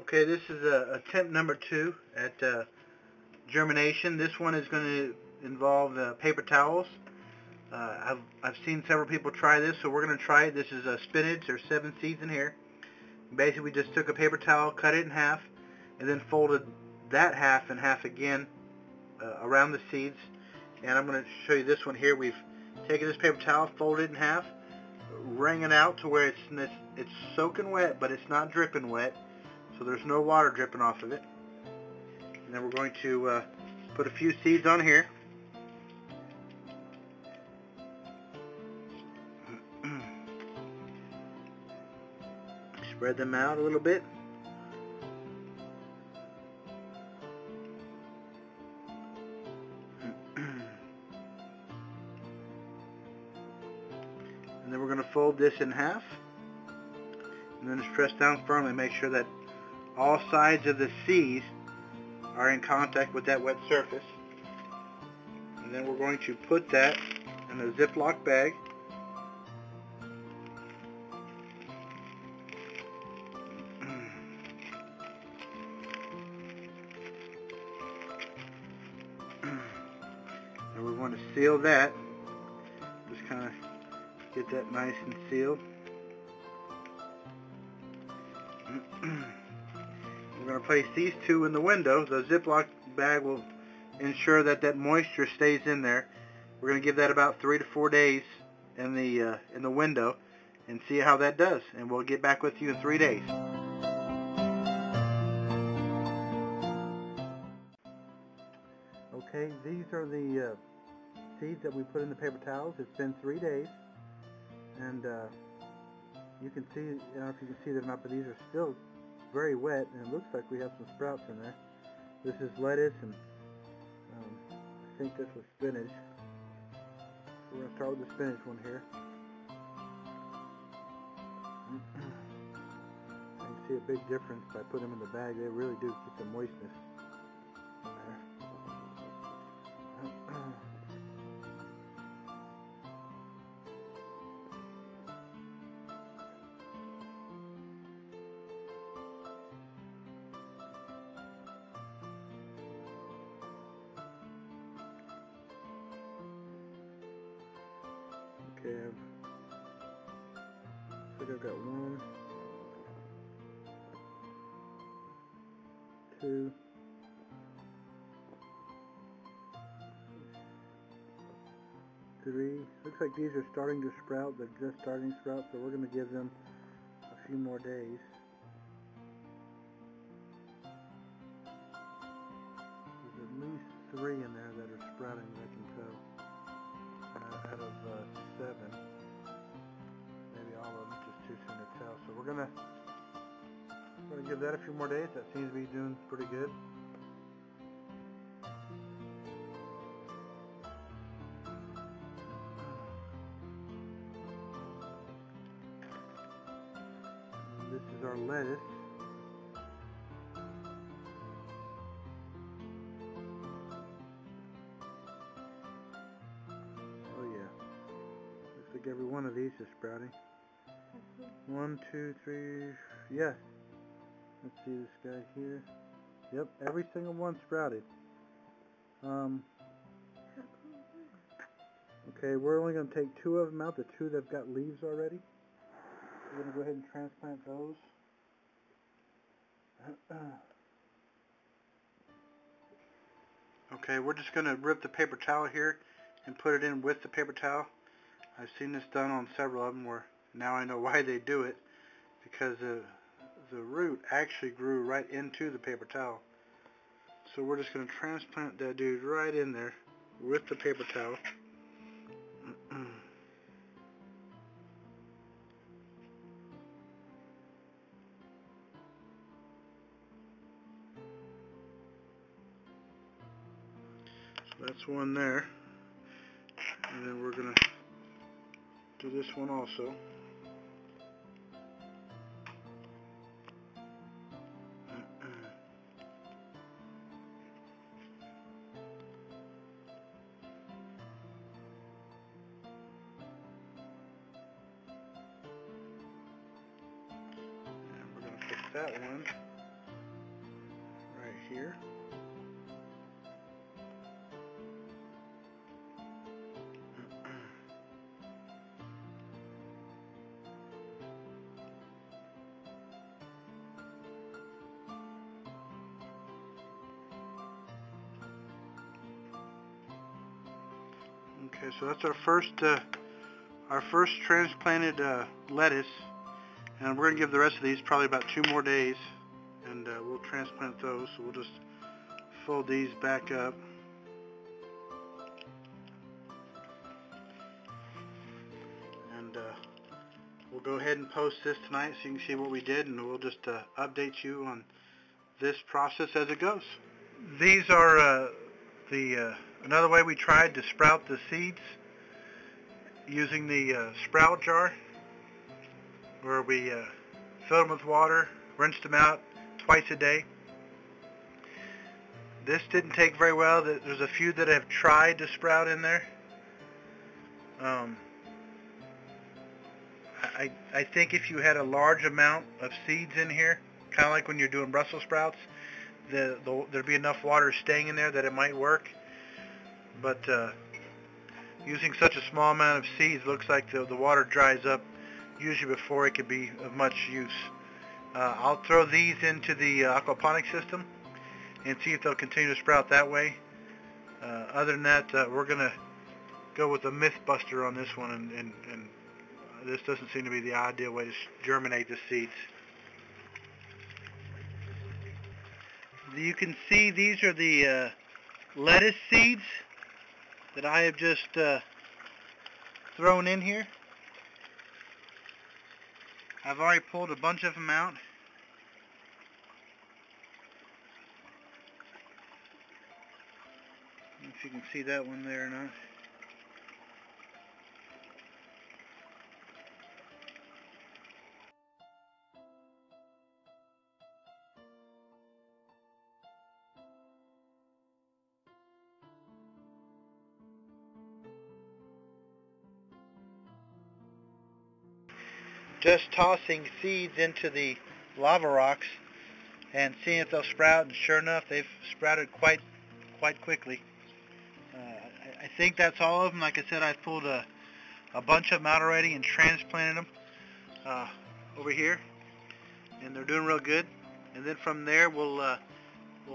Okay, this is attempt number 2 at germination. This one is going to involve paper towels. I've seen several people try this, so we're going to try it. This is spinach. There's 7 seeds in here. Basically, we just took a paper towel, cut it in half, and then folded that half in half again around the seeds. And I'm going to show you this one here. We've taken this paper towel, folded it in half, wring it out to where it's soaking wet, but it's not dripping wet, so there's no water dripping off of it. And then we're going to put a few seeds on here. Spread them out a little bit. And then we're going to fold this in half. And then just press down firmly, make sure that all sides of the seeds are in contact with that wet surface. And then we're going to put that in a Ziploc bag. And we want to seal that. Just kind of get that nice and sealed. We're going to place these 2 in the window. The Ziploc bag will ensure that that moisture stays in there. We're going to give that about 3 to 4 days in the window and see how that does. And we'll get back with you in 3 days. Okay, these are the seeds that we put in the paper towels. It's been 3 days, and you can see, I don't know if you can see them or not, but these are still very wet, and it looks like we have some sprouts in there. This is lettuce, and I think this was spinach. So we're going to start with the spinach one here. You can see a big difference by putting them in the bag. They really do keep the moistness in there. Okay, I think I've got 1, 2, 3. Looks like these are starting to sprout. They're just starting to sprout, so we're going to give them a few more days. There's at least 3 in there that are sprouting, I can tell. Out of 7. Maybe all of them, just too soon to tell. So we're gonna give that a few more days. That seems to be doing pretty good. And this is our lettuce. Every one of these is sprouting. 1, 2, 3, yeah. Let's see this guy here. Yep, every single one sprouted. Okay, we're only going to take 2 of them out, the 2 that've got leaves already. We're going to go ahead and transplant those. Okay, we're just going to rip the paper towel here and put it in with the paper towel. I've seen this done on several of them where now I know why they do it, because the root actually grew right into the paper towel. So we're just going to transplant that dude right in there with the paper towel. So that's one there. And then we're going to do this one also. And we're going to fix that one. here. Okay, so that's our first transplanted lettuce, and we're gonna give the rest of these probably about 2 more days, and we'll transplant those. So we'll just fold these back up. And we'll go ahead and post this tonight so you can see what we did, and we'll just update you on this process as it goes. These are another way we tried to sprout the seeds using the sprout jar, where we filled them with water, rinsed them out twice a day. This didn't take very well. There's a few that have tried to sprout in there. I think if you had a large amount of seeds in here, kind of like when you're doing Brussels sprouts, there'd be enough water staying in there that it might work. But using such a small amount of seeds, looks like the water dries up usually before it could be of much use. I'll throw these into the aquaponics system and see if they'll continue to sprout that way. Other than that, we're going to go with a myth buster on this one, and this doesn't seem to be the ideal way to germinate the seeds. You can see these are the lettuce seeds that I have just thrown in here. I've already pulled a bunch of them out. I don't know if you can see that one there or not. Just tossing seeds into the lava rocks and seeing if they'll sprout, and sure enough, they've sprouted quite quickly. I think that's all of them. Like I said, I've pulled a bunch of them out already and transplanted them over here, and they're doing real good. And then from there, we'll of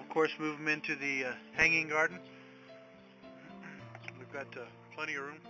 course move them into the hanging garden. We've got plenty of room.